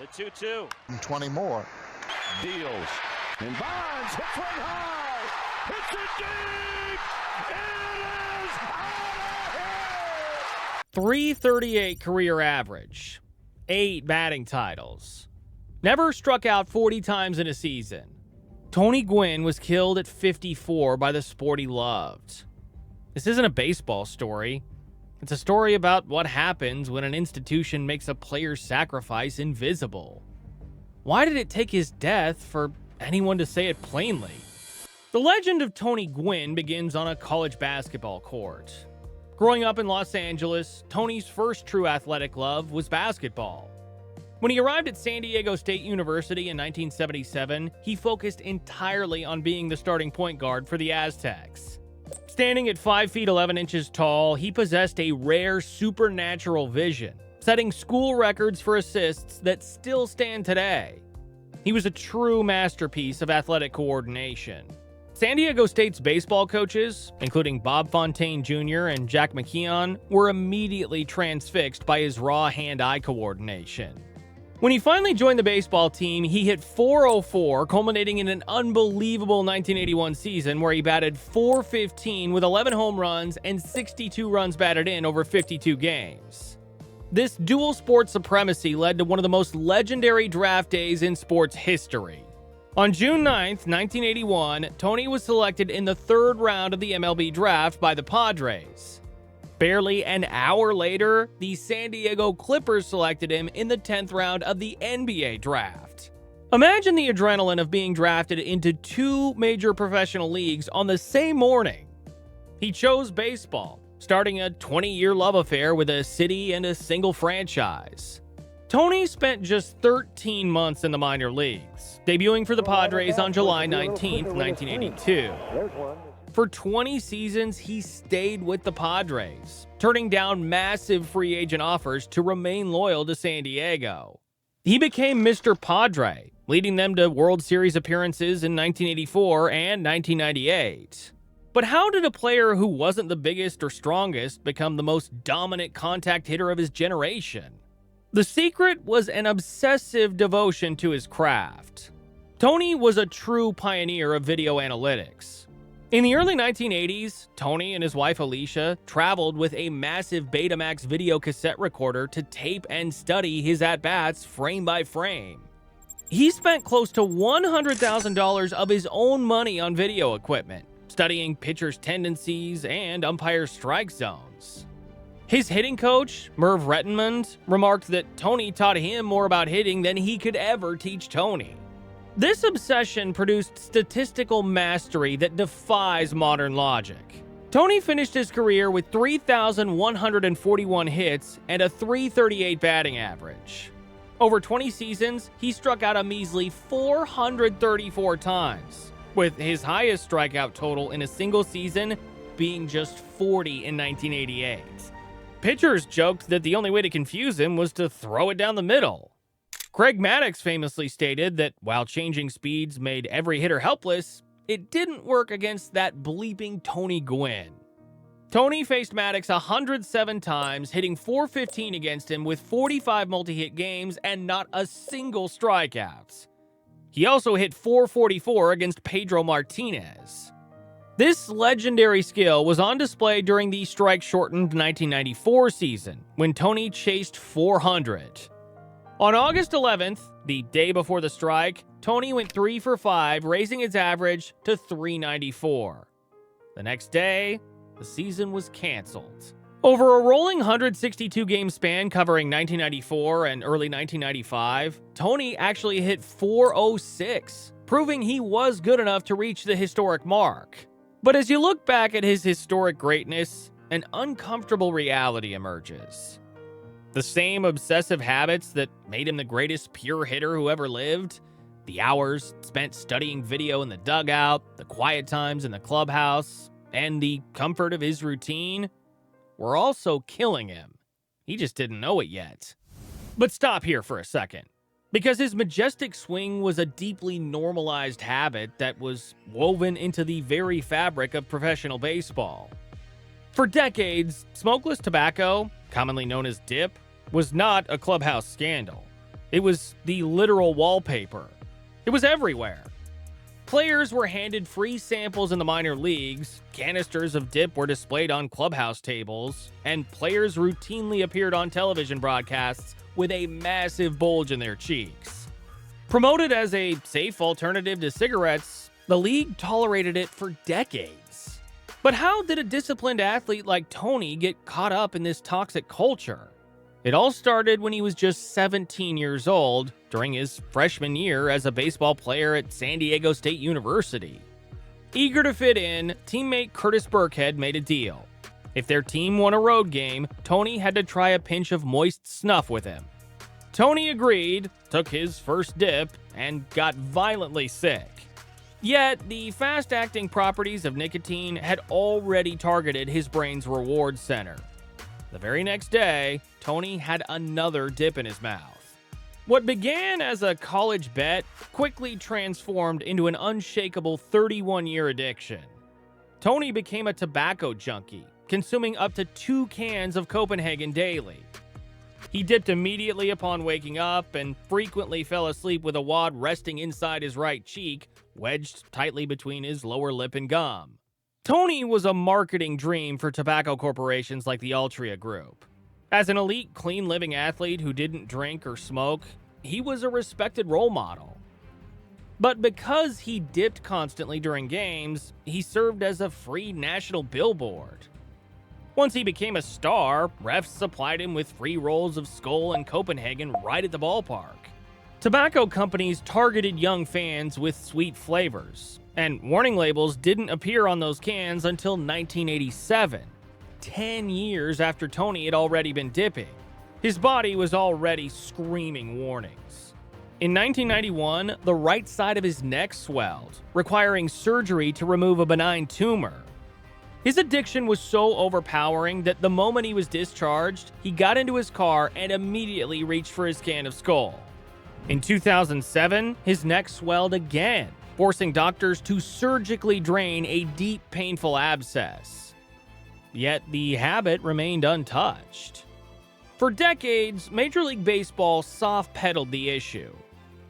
The 2-2. 20 more. Deals. And Bonds hits one high. Hits it deep. It is out of here. .338 career average. 8 batting titles. Never struck out 40 times in a season. Tony Gwynn was killed at 54 by the sport he loved. This isn't a baseball story. It's a story about what happens when an institution makes a player's sacrifice invisible. Why did it take his death for anyone to say it plainly? The legend of Tony Gwynn begins on a college basketball court. Growing up in Los Angeles, Tony's first true athletic love was basketball. When he arrived at San Diego State University in 1977, he focused entirely on being the starting point guard for the Aztecs. Standing at 5 feet 11 inches tall, he possessed a rare supernatural vision, setting school records for assists that still stand today. He was a true masterpiece of athletic coordination. San Diego State's baseball coaches, including Bob Fontaine Jr. and Jack McKeon, were immediately transfixed by his raw hand-eye coordination. When he finally joined the baseball team, he hit .404, culminating in an unbelievable 1981 season where he batted .415 with 11 home runs and 62 runs batted in over 52 games. This dual sport supremacy led to one of the most legendary draft days in sports history. On June 9th, 1981, Tony was selected in the 3rd round of the MLB draft by the Padres. Barely an hour later, the San Diego Clippers selected him in the 10th round of the NBA draft. Imagine the adrenaline of being drafted into 2 major professional leagues on the same morning. He chose baseball, starting a 20-year love affair with a city and a single franchise. Tony spent just 13 months in the minor leagues, debuting for the Padres on July 19, 1982. For 20 seasons, he stayed with the Padres, turning down massive free agent offers to remain loyal to San Diego. He became Mr. Padre, leading them to World Series appearances in 1984 and 1998. But how did a player who wasn't the biggest or strongest become the most dominant contact hitter of his generation? The secret was an obsessive devotion to his craft. Tony was a true pioneer of video analytics. In the early 1980s, Tony and his wife Alicia traveled with a massive Betamax video cassette recorder to tape and study his at-bats frame by frame. He spent close to $100,000 of his own money on video equipment, studying pitchers' tendencies and umpire strike zones. His hitting coach, Merv Rettenmund, remarked that Tony taught him more about hitting than he could ever teach Tony. This obsession produced statistical mastery that defies modern logic. Tony finished his career with 3,141 hits and a .338 batting average. Over 20 seasons, he struck out a measly 434 times, with his highest strikeout total in a single season being just 40 in 1988. Pitchers joked that the only way to confuse him was to throw it down the middle. Craig Maddox famously stated that while changing speeds made every hitter helpless, it didn't work against that bleeping Tony Gwynn. Tony faced Maddox 107 times, hitting .415 against him with 45 multi-hit games and not a single strikeout. He also hit .444 against Pedro Martinez. This legendary skill was on display during the strike-shortened 1994 season, when Tony chased 400. On August 11th, the day before the strike, Tony went 3 for 5, raising his average to .394. The next day, the season was canceled. Over a rolling 162-game span covering 1994 and early 1995, Tony actually hit .406, proving he was good enough to reach the historic mark. But as you look back at his historic greatness, an uncomfortable reality emerges. The same obsessive habits that made him the greatest pure hitter who ever lived, the hours spent studying video in the dugout, the quiet times in the clubhouse, and the comfort of his routine, were also killing him. He just didn't know it yet. But stop here for a second, because his majestic swing was a deeply normalized habit that was woven into the very fabric of professional baseball. For decades, smokeless tobacco, commonly known as dip, was not a clubhouse scandal. It was the literal wallpaper. It was everywhere. Players were handed free samples in the minor leagues, canisters of dip were displayed on clubhouse tables, and players routinely appeared on television broadcasts with a massive bulge in their cheeks. Promoted as a safe alternative to cigarettes, the league tolerated it for decades. But how did a disciplined athlete like Tony get caught up in this toxic culture? It all started when he was just 17 years old during his freshman year as a baseball player at San Diego State University. Eager to fit in, teammate Curtis Burkhead made a deal. If their team won a road game, Tony had to try a pinch of moist snuff with him. Tony agreed, took his first dip, and got violently sick. Yet, the fast-acting properties of nicotine had already targeted his brain's reward center. The very next day, Tony had another dip in his mouth. What began as a college bet quickly transformed into an unshakable 31-year addiction. Tony became a tobacco junkie, consuming up to 2 cans of Copenhagen daily. He dipped immediately upon waking up and frequently fell asleep with a wad resting inside his right cheek, wedged tightly between his lower lip and gum. Tony was a marketing dream for tobacco corporations like the Altria Group. As an elite, clean-living athlete who didn't drink or smoke, he was a respected role model. But because he dipped constantly during games, he served as a free national billboard. Once he became a star, refs supplied him with free rolls of Skull and Copenhagen right at the ballpark. Tobacco companies targeted young fans with sweet flavors, and warning labels didn't appear on those cans until 1987, 10 years after Tony had already been dipping. His body was already screaming warnings. In 1991, the right side of his neck swelled, requiring surgery to remove a benign tumor. His addiction was so overpowering that the moment he was discharged, he got into his car and immediately reached for his can of Skull. In 2007, his neck swelled again, forcing doctors to surgically drain a deep, painful abscess. Yet the habit remained untouched. For decades, Major League Baseball soft-pedaled the issue.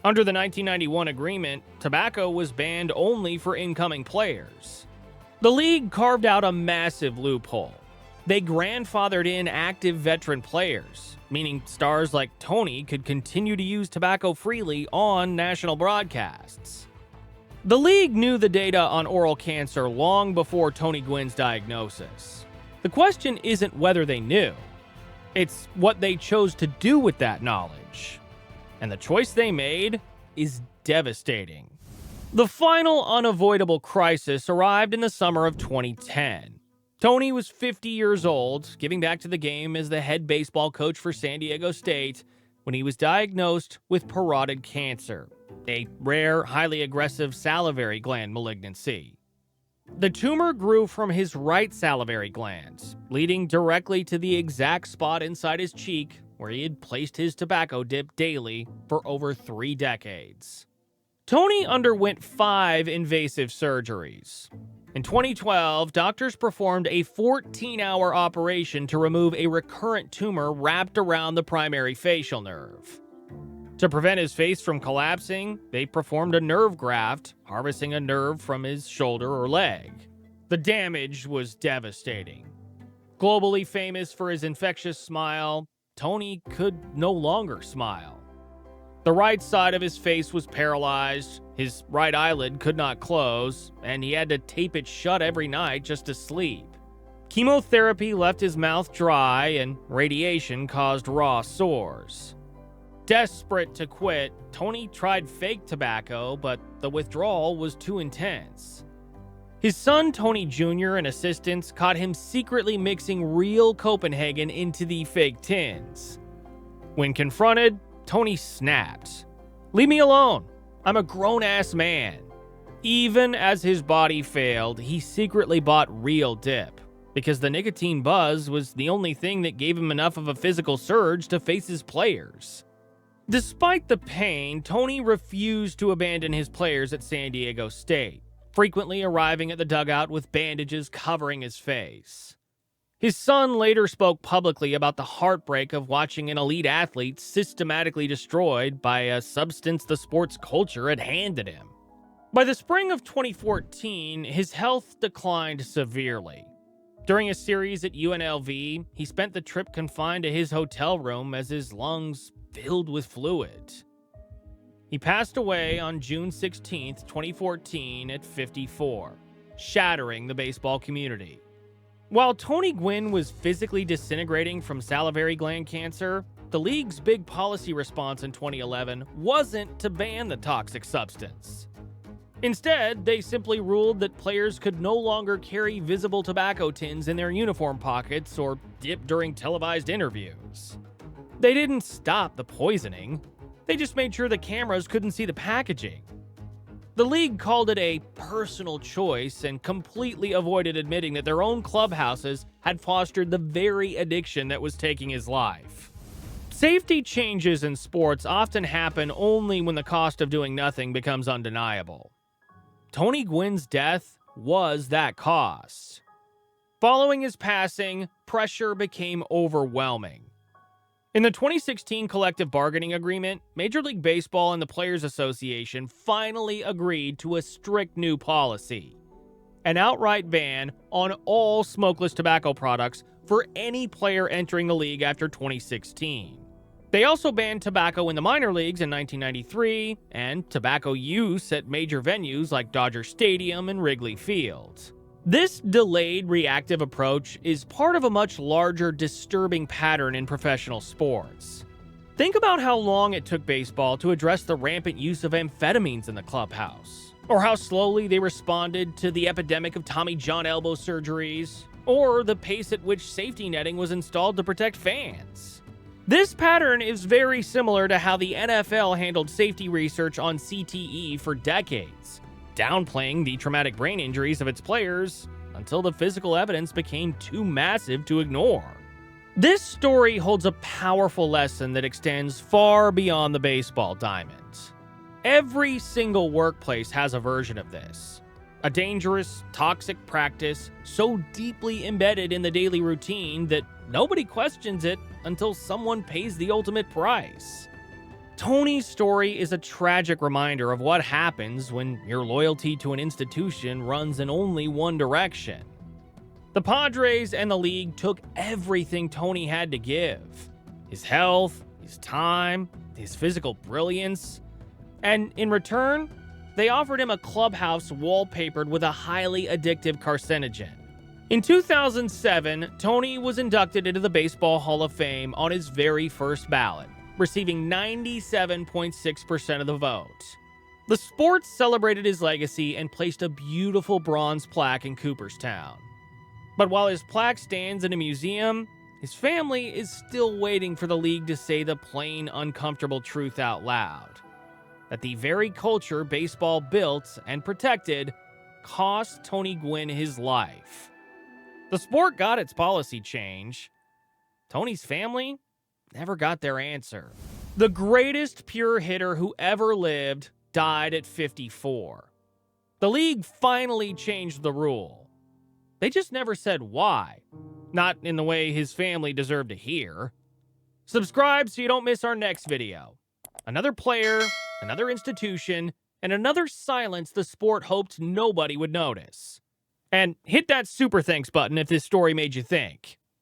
Under the 1991 agreement, tobacco was banned only for incoming players. The league carved out a massive loophole. They grandfathered in active veteran players, meaning stars like Tony could continue to use tobacco freely on national broadcasts. The league knew the data on oral cancer long before Tony Gwynn's diagnosis. The question isn't whether they knew. It's what they chose to do with that knowledge. And the choice they made is devastating. The final unavoidable crisis arrived in the summer of 2010. Tony was 50 years old, giving back to the game as the head baseball coach for San Diego State, when he was diagnosed with parotid cancer, a rare, highly aggressive salivary gland malignancy. The tumor grew from his right salivary gland, leading directly to the exact spot inside his cheek where he had placed his tobacco dip daily for over 3 decades. Tony underwent 5 invasive surgeries. In 2012, doctors performed a 14-hour operation to remove a recurrent tumor wrapped around the primary facial nerve. To prevent his face from collapsing, they performed a nerve graft, harvesting a nerve from his shoulder or leg. The damage was devastating. Globally famous for his infectious smile, Tony could no longer smile. The right side of his face was paralyzed, his right eyelid could not close, and he had to tape it shut every night just to sleep. Chemotherapy left his mouth dry, and radiation caused raw sores. Desperate to quit, Tony tried fake tobacco, but the withdrawal was too intense. His son, Tony Jr., and assistants caught him secretly mixing real Copenhagen into the fake tins. When confronted, Tony snapped. "Leave me alone. I'm a grown-ass man." Even as his body failed, he secretly bought real dip, because the nicotine buzz was the only thing that gave him enough of a physical surge to face his players. Despite the pain, Tony refused to abandon his players at San Diego State, frequently arriving at the dugout with bandages covering his face. His son later spoke publicly about the heartbreak of watching an elite athlete systematically destroyed by a substance the sports culture had handed him. By the spring of 2014, his health declined severely. During a series at UNLV, he spent the trip confined to his hotel room as his lungs filled with fluid. He passed away on June 16, 2014 at 54, shattering the baseball community. While Tony Gwynn was physically disintegrating from salivary gland cancer, the league's big policy response in 2011 wasn't to ban the toxic substance. Instead, they simply ruled that players could no longer carry visible tobacco tins in their uniform pockets or dip during televised interviews. They didn't stop the poisoning, they just made sure the cameras couldn't see the packaging. The league called it a personal choice and completely avoided admitting that their own clubhouses had fostered the very addiction that was taking his life. Safety changes in sports often happen only when the cost of doing nothing becomes undeniable. Tony Gwynn's death was that cost. Following his passing, pressure became overwhelming. In the 2016 collective bargaining agreement, Major League Baseball and the Players Association finally agreed to a strict new policy: an outright ban on all smokeless tobacco products for any player entering the league after 2016. They also banned tobacco in the minor leagues in 1993 and tobacco use at major venues like Dodger Stadium and Wrigley Field. This delayed reactive approach is part of a much larger disturbing pattern in professional sports. Think about how long it took baseball to address the rampant use of amphetamines in the clubhouse, or how slowly they responded to the epidemic of Tommy John elbow surgeries, or the pace at which safety netting was installed to protect fans. This pattern is very similar to how the NFL handled safety research on CTE for decades, downplaying the traumatic brain injuries of its players until the physical evidence became too massive to ignore. This story holds a powerful lesson that extends far beyond the baseball diamond. Every single workplace has a version of this. A dangerous, toxic practice so deeply embedded in the daily routine that nobody questions it until someone pays the ultimate price. Tony's story is a tragic reminder of what happens when your loyalty to an institution runs in only one direction. The Padres and the league took everything Tony had to give: his health, his time, his physical brilliance, and in return, they offered him a clubhouse wallpapered with a highly addictive carcinogen. In 2007, Tony was inducted into the Baseball Hall of Fame on his very first ballot, receiving 97.6% of the vote. The sports celebrated his legacy and placed a beautiful bronze plaque in Cooperstown. But while his plaque stands in a museum, his family is still waiting for the league to say the plain, uncomfortable truth out loud: that the very culture baseball built and protected cost Tony Gwynn his life. The sport got its policy change. Tony's family never got their answer. The greatest pure hitter who ever lived died at 54. The league finally changed the rule. They just never said why. Not in the way his family deserved to hear. Subscribe so you don't miss our next video. Another player, another institution, and another silence the sport hoped nobody would notice. And hit that super thanks button if this story made you think.